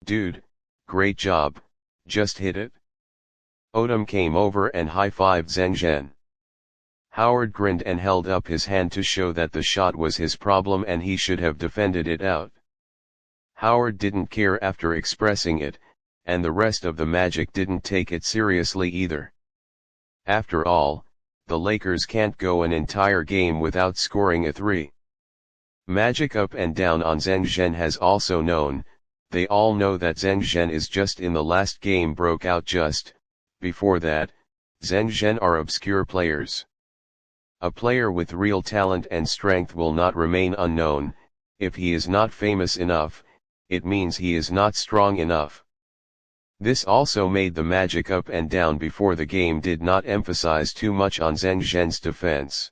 Dude, great job, just hit it. Odom came over and high-fived Zeng Zhen. Howard grinned and held up his hand to show that the shot was his problem and he should have defended it out. Howard didn't care after expressing it, and the rest of the Magic didn't take it seriously either. After all, the Lakers can't go an entire game without scoring a three. Magic up and down on Zeng Zhen has also known, they all know that Zeng Zhen is just in the last game broke out just. Before that, Zeng Zhen are obscure players. A player with real talent and strength will not remain unknown. If he is not famous enough, it means he is not strong enough. This also made the Magic up and down before the game did not emphasize too much on Zeng Zhen's defense.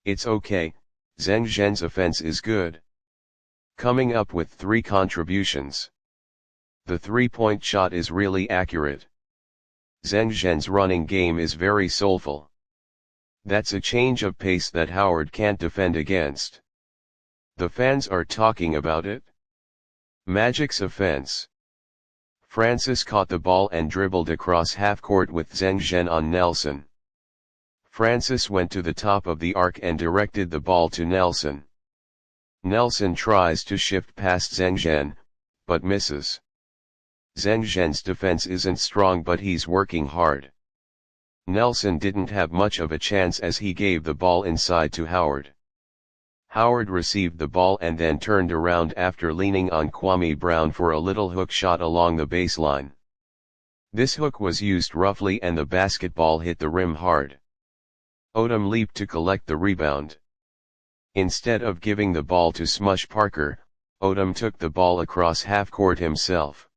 It's okay, Zeng Zhen's offense is good. Coming up with 3 contributions. The three-point shot is really accurate. Zeng Zhen's running game is very soulful. That's a change of pace that Howard can't defend against. The fans are talking about it. Magic's offense. Francis caught the ball and dribbled across half-court with Zeng Zhen on Nelson. Francis went to the top of the arc and directed the ball to Nelson. Nelson tries to shift past Zeng Zhen, but misses. Zeng Zhen's defense isn't strong, but he's working hard. Nelson didn't have much of a chance as he gave the ball inside to Howard. Howard received the ball and then turned around after leaning on Kwame Brown for a little hook shot along the baseline. This hook was used roughly and the basketball hit the rim hard. Odom leaped to collect the rebound. Instead of giving the ball to Smush Parker, Odom took the ball across half-court himself.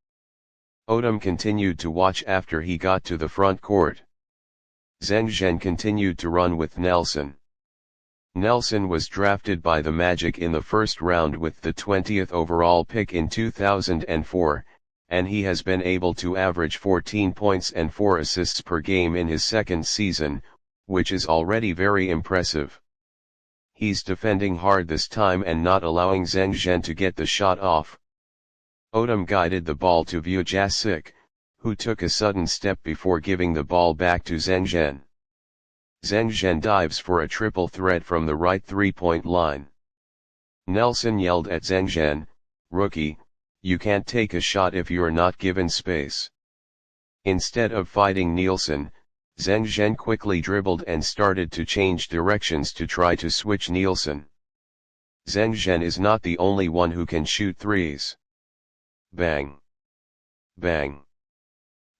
Odom continued to watch after he got to the front court. Zeng Zhen continued to run with Nelson. Nelson was drafted by the Magic in the first round with the 20th overall pick in 2004, and he has been able to average 14 points and 4 assists per game in his second season, which is already very impressive. He's defending hard this time and not allowing Zeng Zhen to get the shot off. Odom guided the ball to Vujasic, who took a sudden step before giving the ball back to Zeng Zhen. Zeng Zhen dives for a triple threat from the right three-point line. Nelson yelled at Zeng Zhen, "Rookie, you can't take a shot if you're not given space." Instead of fighting Nielsen, Zeng Zhen quickly dribbled and started to change directions to try to switch Nielsen. Zeng Zhen is not the only one who can shoot threes. Bang! Bang!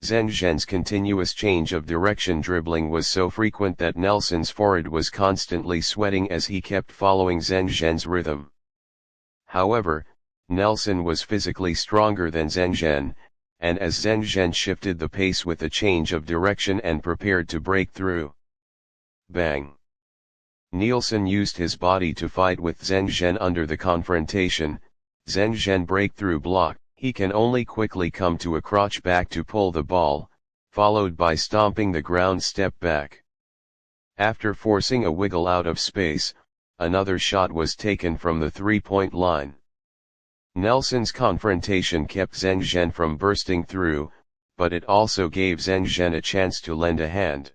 Zeng Zhen's continuous change of direction dribbling was so frequent that Nelson's forehead was constantly sweating as he kept following Zeng Zhen's rhythm. However, Nelson was physically stronger than Zeng Zhen, and as Zeng Zhen shifted the pace with a change of direction and prepared to break through. Bang! Nielsen used his body to fight with Zeng Zhen under the confrontation. Zeng Zhen breakthrough block. He can only quickly come to a crotch back to pull the ball, followed by stomping the ground step back. After forcing a wiggle out of space, another shot was taken from the three-point line. Nelson's confrontation kept Zeng Zhen from bursting through, but it also gave Zeng Zhen a chance to lend a hand.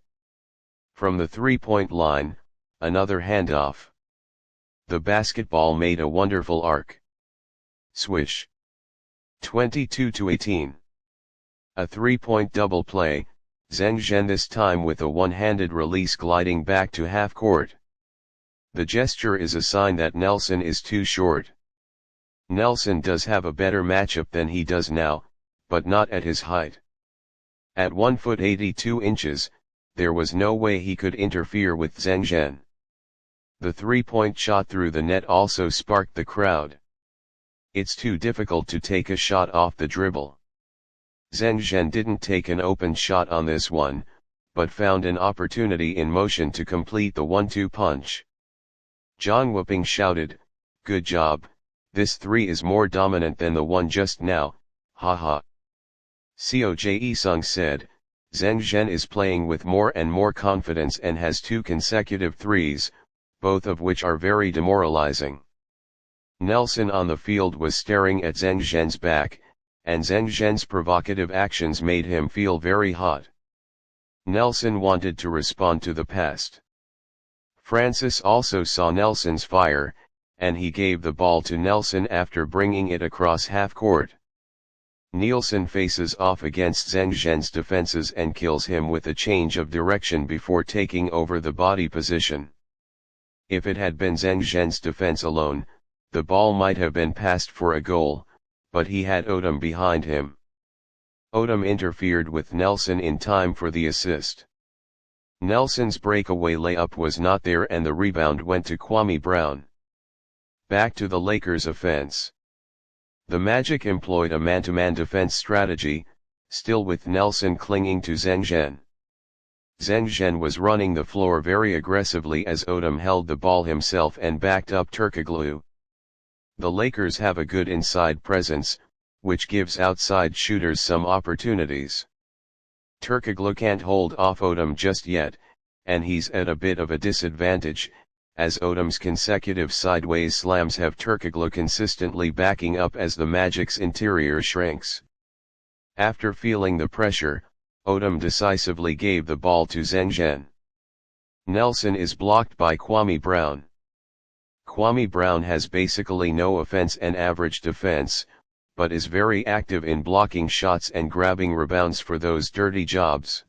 From the three-point line, another handoff. The basketball made a wonderful arc. Swish. 22-18. A three-point double play, Zeng Zhen this time with a one-handed release gliding back to half-court. The gesture is a sign that Nelson is too short. Nelson does have a better matchup than he does now, but not at his height. At 1 foot 82 inches, there was no way he could interfere with Zeng Zhen. The three-point shot through the net also sparked the crowd. It's too difficult to take a shot off the dribble. Zeng Zhen didn't take an open shot on this one, but found an opportunity in motion to complete the 1-2 punch. John Whooping shouted, "Good job, this three is more dominant than the one just now, haha." Koje Sung said, "Zeng Zhen is playing with more and more confidence and has 2 consecutive threes, both of which are very demoralizing." Nelson on the field was staring at Zeng Zhen's back, and Zeng Zhen's provocative actions made him feel very hot. Nelson wanted to respond to the pest. Francis also saw Nelson's fire, and he gave the ball to Nelson after bringing it across half-court. Nielsen faces off against Zeng Zhen's defenses and kills him with a change of direction before taking over the body position. If it had been Zeng Zhen's defense alone, the ball might have been passed for a goal, but he had Odom behind him. Odom interfered with Nelson in time for the assist. Nelson's breakaway layup was not there and the rebound went to Kwame Brown. Back to the Lakers' offense. The Magic employed a man-to-man defense strategy, still with Nelson clinging to Zeng Zhen. Zeng Zhen was running the floor very aggressively as Odom held the ball himself and backed up Turkoglu. The Lakers have a good inside presence, which gives outside shooters some opportunities. Turkoglu can't hold off Odom just yet, and he's at a bit of a disadvantage, as Odom's consecutive sideways slams have Turkoglu consistently backing up as the Magic's interior shrinks. After feeling the pressure, Odom decisively gave the ball to Zeng Zhen. Nelson is blocked by Kwame Brown. Kwame Brown has basically no offense and average defense, but is very active in blocking shots and grabbing rebounds for those dirty jobs.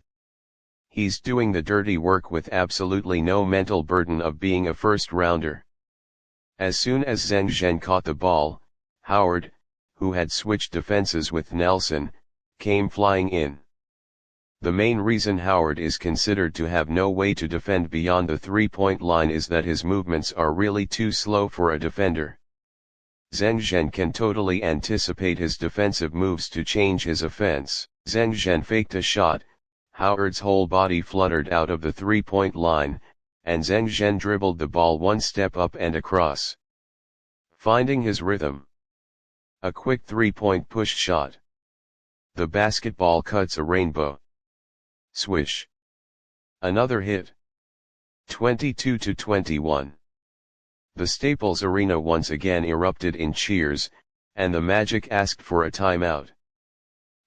He's doing the dirty work with absolutely no mental burden of being a first-rounder. As soon as Zeng Zhen caught the ball, Howard, who had switched defenses with Nelson, came flying in. The main reason Howard is considered to have no way to defend beyond the three-point line is that his movements are really too slow for a defender. Zeng Zhen can totally anticipate his defensive moves to change his offense. Zeng Zhen faked a shot, Howard's whole body fluttered out of the three-point line, and Zeng Zhen dribbled the ball one step up and across. Finding his rhythm. A quick three-point push shot. The basketball cuts a rainbow. Swish. Another hit. 22-21. The Staples Arena once again erupted in cheers, and the Magic asked for a timeout.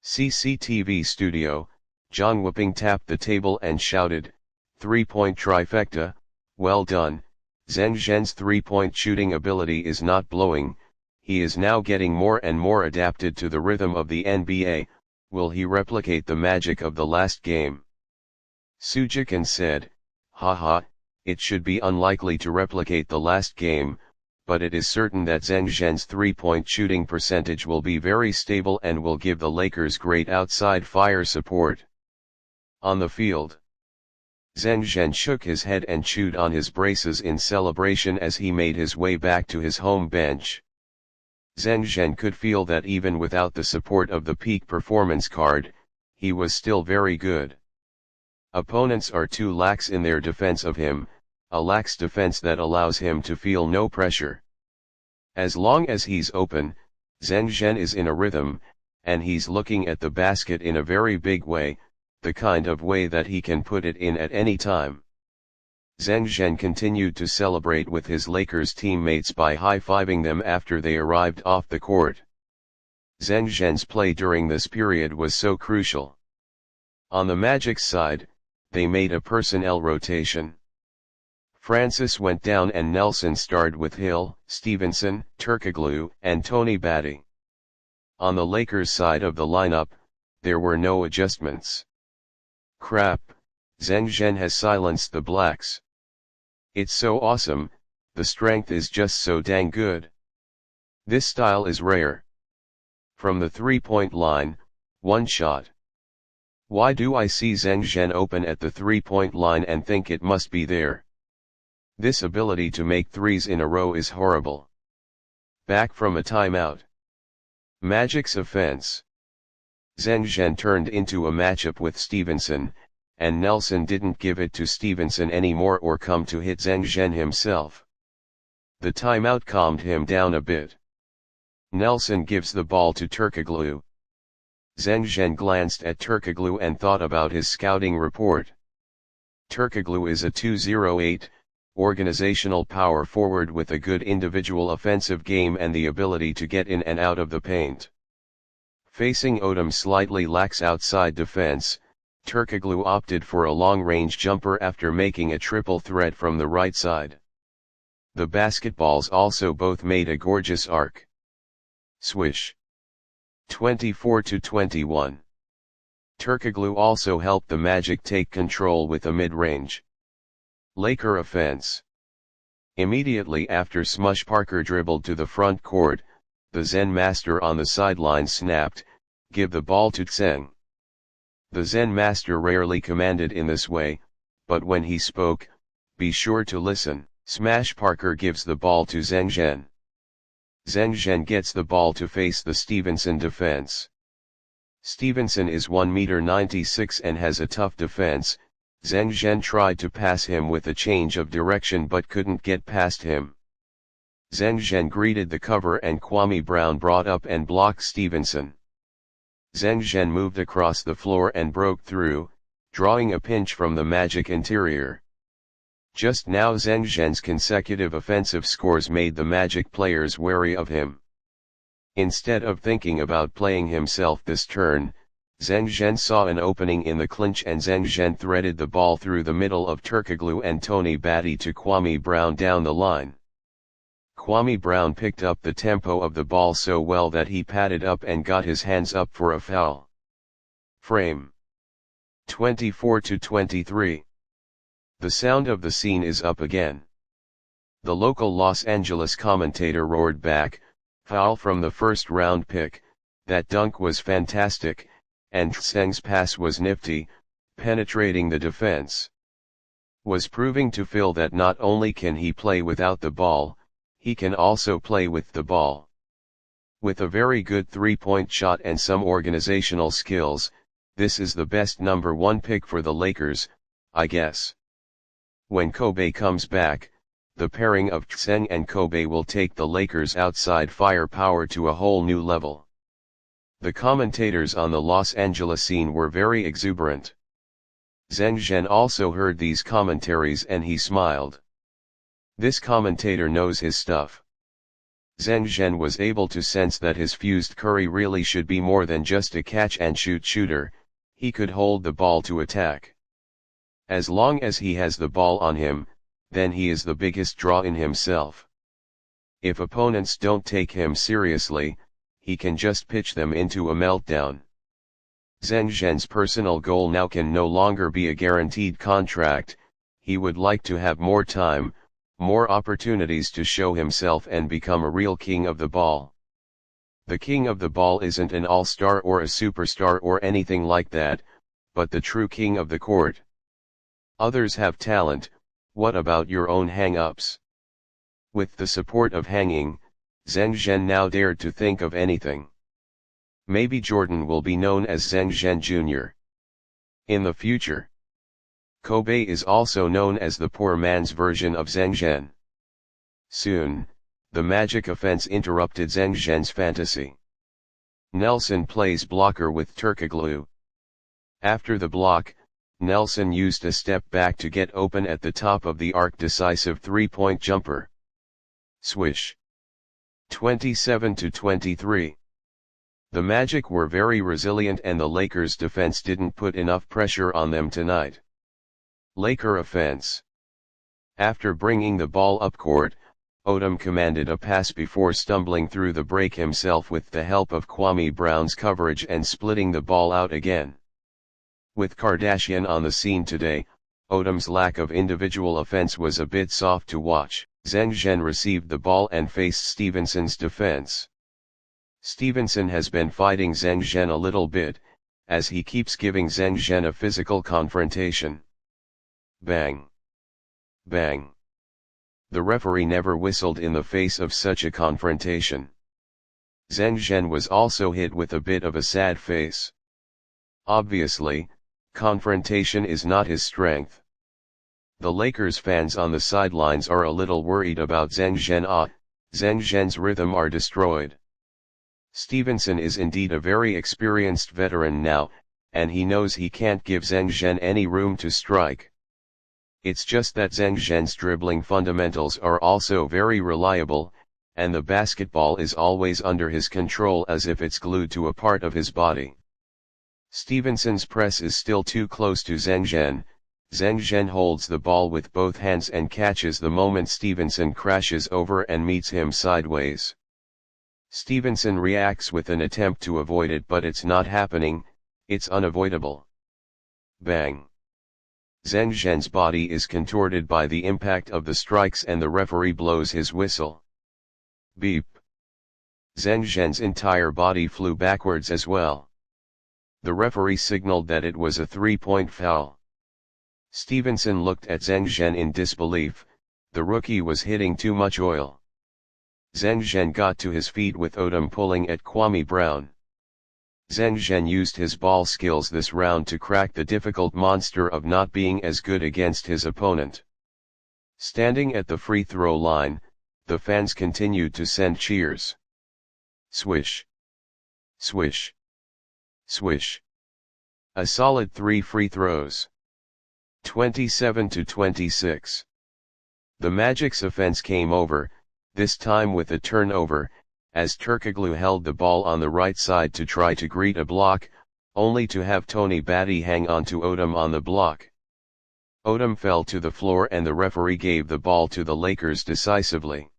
CCTV studio, John Whooping tapped the table and shouted, "Three-point trifecta, well done. Zeng Zhen's three-point shooting ability is not blowing, he is now getting more and more adapted to the rhythm of the NBA, will he replicate the magic of the last game?" Sujikan said, "Haha, it should be unlikely to replicate the last game, but it is certain that Zeng Zhen's three-point shooting percentage will be very stable and will give the Lakers great outside fire support." On the field, Zeng Zhen shook his head and chewed on his braces in celebration as he made his way back to his home bench. Zeng Zhen could feel that even without the support of the peak performance card, he was still very good. Opponents are too lax in their defense of him, a lax defense that allows him to feel no pressure. As long as he's open, Zeng Zhen is in a rhythm, and he's looking at the basket in a very big way, the kind of way that he can put it in at any time. Zeng Zhen continued to celebrate with his Lakers teammates by high-fiving them after they arrived off the court. Zeng Zhen's play during this period was so crucial. On the Magic's side, they made a personnel rotation. Francis went down and Nelson starred with Hill, Stevenson, Turkoglu, and Tony Batty. On the Lakers' side of the lineup, there were no adjustments. Crap, Zeng Zhen has silenced the Blacks. It's so awesome, the strength is just so dang good. This style is rare. From the three-point line, one shot. Why do I see Zeng Zhen open at the three-point line and think it must be there? This ability to make threes in a row is horrible. Back from a timeout. Magic's offense. Zeng Zhen turned into a matchup with Stevenson, and Nelson didn't give it to Stevenson anymore or come to hit Zeng Zhen himself. The timeout calmed him down a bit. Nelson gives the ball to Turkoglu. Zeng Zhen glanced at Turkoglu and thought about his scouting report. Turkoglu is a 208, organizational power forward with a good individual offensive game and the ability to get in and out of the paint. Facing Odom slightly lax outside defense, Turkoglu opted for a long-range jumper after making a triple threat from the right side. The basketballs also both made a gorgeous arc. Swish. 24-21. Turkoglu also helped the Magic take control with a mid-range. Laker offense. Immediately after Smush Parker dribbled to the front court, the Zen Master on the sideline snapped, "Give the ball to Zeng." The Zen Master rarely commanded in this way, but when he spoke, be sure to listen. Smash Parker gives the ball to Zeng Zhen. Zeng Zhen gets the ball to face the Stevenson defense. Stevenson is 1m96 and has a tough defense. Zeng Zhen tried to pass him with a change of direction but couldn't get past him. Zeng Zhen greeted the cover and Kwame Brown brought up and blocked Stevenson. Zeng Zhen moved across the floor and broke through, drawing a pinch from the Magic interior. Just now Zeng Zhen's consecutive offensive scores made the Magic players wary of him. Instead of thinking about playing himself this turn, Zeng Zhen saw an opening in the clinch and Zeng Zhen threaded the ball through the middle of Turkoglu and Tony Batty to Kwame Brown down the line. Kwame Brown picked up the tempo of the ball so well that he padded up and got his hands up for a foul. Frame. 24-23. The sound of the scene is up again. The local Los Angeles commentator roared back, "Foul from the first round pick, that dunk was fantastic, and Zeng's pass was nifty, penetrating the defense. Was proving to Phil that not only can he play without the ball, he can also play with the ball. With a very good three-point shot and some organizational skills, this is the best number one pick for the Lakers, I guess. When Kobe comes back, the pairing of Zeng and Kobe will take the Lakers' outside firepower to a whole new level." The commentators on the Los Angeles scene were very exuberant. Zeng Zhen also heard these commentaries and he smiled. This commentator knows his stuff. Zeng Zhen was able to sense that his fused Curry really should be more than just a catch-and-shoot shooter, he could hold the ball to attack. As long as he has the ball on him, then he is the biggest draw in himself. If opponents don't take him seriously, he can just pitch them into a meltdown. Zeng Zhen's personal goal now can no longer be a guaranteed contract, he would like to have more time, more opportunities to show himself and become a real king of the ball. The king of the ball isn't an all-star or a superstar or anything like that, but the true king of the court. Others have talent, what about your own hang-ups? With the support of hanging, Zeng Zhen now dared to think of anything. Maybe Jordan will be known as Zeng Zhen Jr. in the future. Kobe is also known as the poor man's version of Zeng Zhen. Soon, the Magic offense interrupted Zeng Zhen's fantasy. Nelson plays blocker with Turkoglu. After the block, Nelson used a step back to get open at the top of the arc, decisive three-point jumper. Swish. 27-23. The Magic were very resilient and the Lakers' defense didn't put enough pressure on them tonight. Laker offense. After bringing the ball up court, Odom commanded a pass before stumbling through the break himself with the help of Kwame Brown's coverage and splitting the ball out again. With Kardashian on the scene today, Odom's lack of individual offense was a bit soft to watch. Zeng Zhen received the ball and faced Stevenson's defense. Stevenson has been fighting Zeng Zhen a little bit, as he keeps giving Zeng Zhen a physical confrontation. Bang! Bang! The referee never whistled in the face of such a confrontation. Zeng Zhen was also hit with a bit of a sad face. Obviously, confrontation is not his strength. The Lakers fans on the sidelines are a little worried about Zeng Zhen. Zeng Zhen's rhythm are destroyed. Stevenson is indeed a very experienced veteran now, and he knows he can't give Zeng Zhen any room to strike. It's just that Zeng Zhen's dribbling fundamentals are also very reliable, and the basketball is always under his control as if it's glued to a part of his body. Stevenson's press is still too close to Zeng Zhen. Zeng Zhen holds the ball with both hands and catches the moment Stevenson crashes over and meets him sideways. Stevenson reacts with an attempt to avoid it, but it's not happening, it's unavoidable. Bang! Zeng Zhen's body is contorted by the impact of the strikes and the referee blows his whistle. Beep! Zeng Zhen's entire body flew backwards as well. The referee signaled that it was a 3-point foul. Stevenson looked at Zeng Zhen in disbelief. The rookie was hitting too much oil. Zeng Zhen got to his feet with Odom pulling at Kwame Brown. Zeng Zhen used his ball skills this round to crack the difficult monster of not being as good against his opponent. Standing at the free throw line, the fans continued to send cheers. Swish! Swish! Swish! A solid 3 free throws. 27-26. The Magic's offense came over, this time with a turnover, as Turkoglu held the ball on the right side to try to greet a block, only to have Tony Batty hang on to Odom on the block. Odom fell to the floor and the referee gave the ball to the Lakers decisively.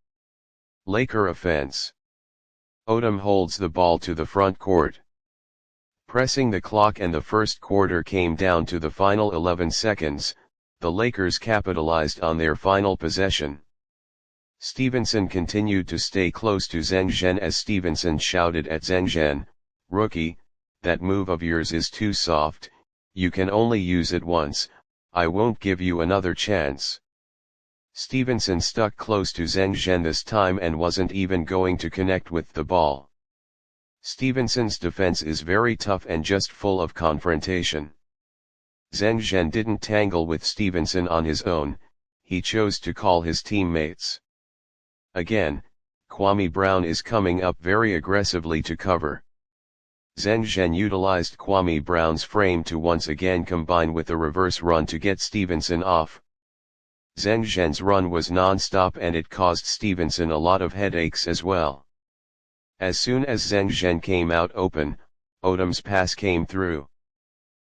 Laker offense. Odom holds the ball to the front court. Pressing the clock and the first quarter came down to the final 11 seconds, the Lakers capitalized on their final possession. Stevenson continued to stay close to Zeng Zhen as Stevenson shouted at Zeng Zhen, "Rookie, that move of yours is too soft, you can only use it once, I won't give you another chance." Stevenson stuck close to Zeng Zhen this time and wasn't even going to connect with the ball. Stevenson's defense is very tough and just full of confrontation. Zeng Zhen didn't tangle with Stevenson on his own, he chose to call his teammates. Again, Kwame Brown is coming up very aggressively to cover. Zeng Zhen utilized Kwame Brown's frame to once again combine with a reverse run to get Stevenson off. Zeng Zhen's run was non-stop and it caused Stevenson a lot of headaches as well. As soon as Zeng Zhen came out open, Odom's pass came through.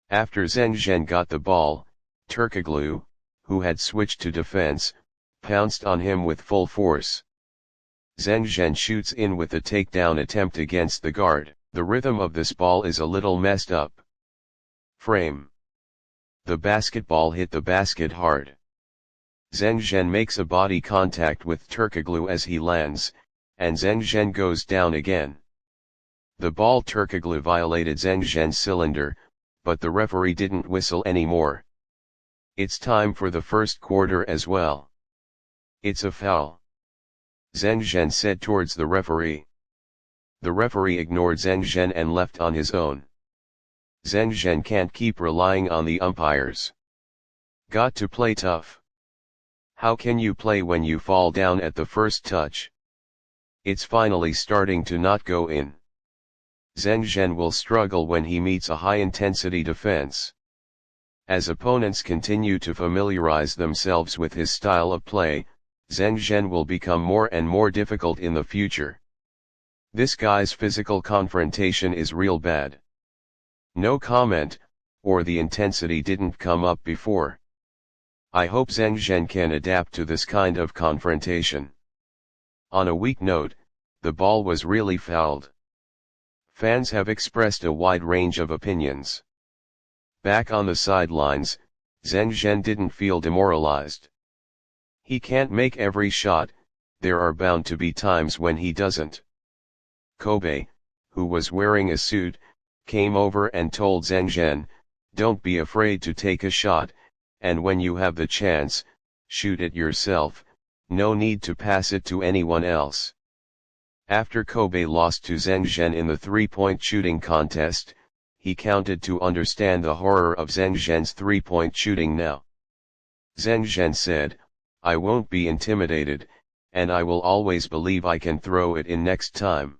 After Zeng Zhen got the ball, Turkoglu, who had switched to defense, pounced on him with full force. Zeng Zhen shoots in with a takedown attempt against the guard. The rhythm of this ball is a little messed up. Frame. The basketball hit the basket hard. Zeng Zhen makes a body contact with Turkoglu as he lands, and Zeng Zhen goes down again. The ball Turkoglu violated Zeng Zhen's cylinder, but the referee didn't whistle anymore. It's time for the first quarter as well. It's a foul, Zeng Zhen said towards the referee. The referee ignored Zeng Zhen and left on his own. Zeng Zhen can't keep relying on the umpires. Got to play tough. How can you play when you fall down at the first touch? It's finally starting to not go in. Zeng Zhen will struggle when he meets a high-intensity defense. As opponents continue to familiarize themselves with his style of play, Zeng Zhen will become more and more difficult in the future. This guy's physical confrontation is real bad. No comment, or the intensity didn't come up before. I hope Zeng Zhen can adapt to this kind of confrontation. On a weak note, the ball was really fouled. Fans have expressed a wide range of opinions. Back on the sidelines, Zeng Zhen didn't feel demoralized. He can't make every shot, there are bound to be times when he doesn't. Kobe, who was wearing a suit, came over and told Zeng Zhen, "Don't be afraid to take a shot, and when you have the chance, shoot it yourself, no need to pass it to anyone else." After Kobe lost to Zeng Zhen in the three-point shooting contest, he counted to understand the horror of Zeng Zhen's three-point shooting now. Zeng Zhen said, "I won't be intimidated, and I will always believe I can throw it in next time."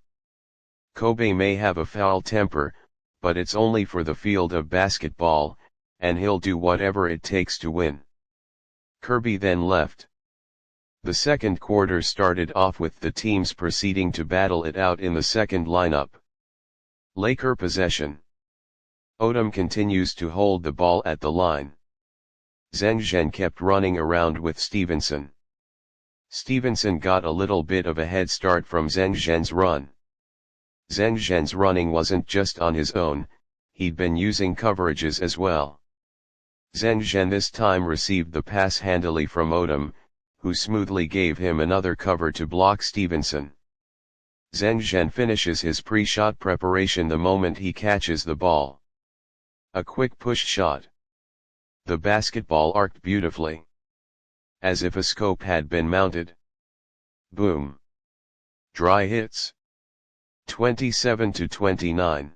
Kobe may have a foul temper, but it's only for the field of basketball, and he'll do whatever it takes to win. Kirby then left. The second quarter started off with the teams proceeding to battle it out in the second lineup. Laker possession. Odom continues to hold the ball at the line. Zeng Zhen kept running around with Stevenson. Stevenson got a little bit of a head start from Zeng Zhen's run. Zeng Zhen's running wasn't just on his own, he'd been using coverages as well. Zeng Zhen this time received the pass handily from Odom, who smoothly gave him another cover to block Stevenson. Zeng Zhen finishes his pre-shot preparation the moment he catches the ball. A quick push shot. The basketball arced beautifully, as if a scope had been mounted. Boom. Dry hits. 27-29.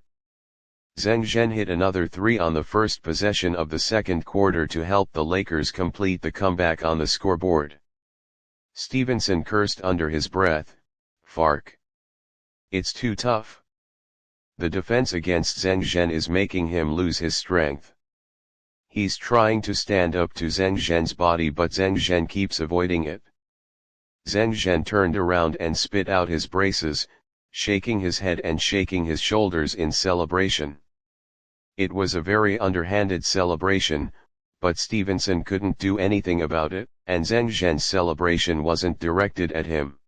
Zeng Zhen hit another three on the first possession of the second quarter to help the Lakers complete the comeback on the scoreboard. Stevenson cursed under his breath, "Fark. It's too tough." The defense against Zeng Zhen is making him lose his strength. He's trying to stand up to Zeng Zhen's body, but Zeng Zhen keeps avoiding it. Zeng Zhen turned around and spit out his braces, shaking his head and shaking his shoulders in celebration. It was a very underhanded celebration, but Stevenson couldn't do anything about it, and Zeng Zhen's celebration wasn't directed at him.